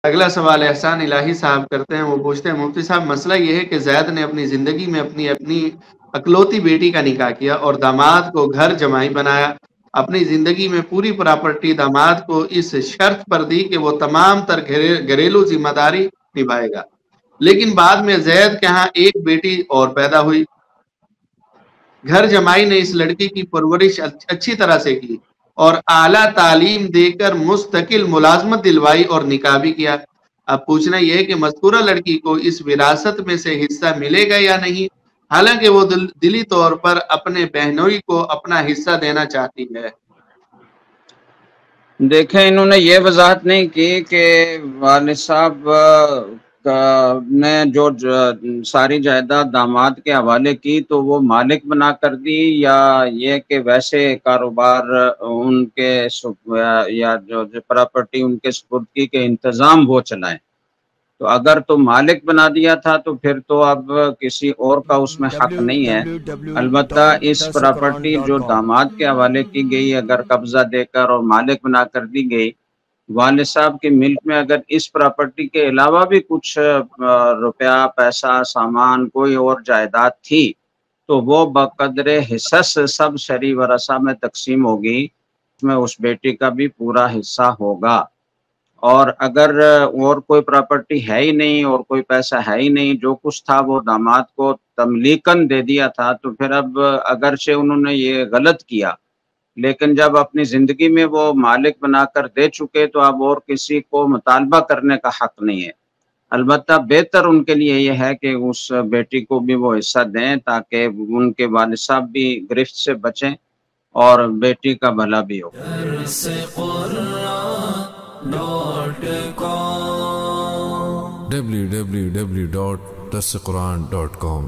اگلا سوال احسان الہی صاحب کرتے ہیں، وہ پوچھتے ہیں مفتی صاحب مسئلہ یہ ہے کہ زید نے اپنی زندگی میں اپنی اکلوتی بیٹی کا نکاح کیا اور داماد کو گھر جمائی بنایا، اپنی زندگی میں پوری پراپرٹی داماد کو اس شرط پر دی کہ وہ تمام تر گھریلو ذمہ داری نبھائے گا، لیکن بعد میں زید کے ہاں ایک بیٹی اور پیدا ہوئی، گھر جمائی نے اس لڑکی کی پرورش اچھی طرح سے کی اور اعلیٰ تعلیم دے کر مستقل ملازمت دلوائی اور نکاح بھی کیا۔ اب پوچھنا یہ ہے کہ مذکورہ لڑکی کو اس وراثت میں سے حصہ ملے گا یا نہیں، حالانکہ وہ دلی طور پر اپنے بہنوئی کو اپنا حصہ دینا چاہتی ہے۔ دیکھیں انہوں نے یہ وضاحت نہیں کی کہ والد صاحب نے جو ساری جائیداد داماد کے حوالے کی تو وہ مالک بنا کر دی، یا یہ کہ ویسے کاروبار ان کے یا جو پراپرٹی ان کے سپردگی کے انتظام وہ چلائیں؟ تو اگر تو مالک بنا دیا تھا تو پھر تو اب کسی اور کا اس میں حق نہیں ہے۔ البتہ اس پراپرٹی جو داماد کے حوالے کی گئی اگر قبضہ دے کر اور مالک بنا کر دی گئی، والد صاحب کے ملک میں اگر اس پراپرٹی کے علاوہ بھی کچھ روپیہ پیسہ سامان کوئی اور جائیداد تھی تو وہ بقدر حصص سب شرعی ورثہ میں تقسیم ہوگی، اس میں اس بیٹی کا بھی پورا حصہ ہوگا۔ اور اگر اور کوئی پراپرٹی ہے ہی نہیں اور کوئی پیسہ ہے ہی نہیں، جو کچھ تھا وہ داماد کو تملیکاً دے دیا تھا، تو پھر اب اگرچہ انہوں نے یہ غلط کیا لیکن جب اپنی زندگی میں وہ مالک بنا کر دے چکے تو اب اور کسی کو مطالبہ کرنے کا حق نہیں ہے۔ البتہ بہتر ان کے لیے یہ ہے کہ اس بیٹی کو بھی وہ حصہ دیں تاکہ ان کے والد صاحب بھی گرفت سے بچیں اور بیٹی کا بھلا بھی ہو۔ www.dasquran.com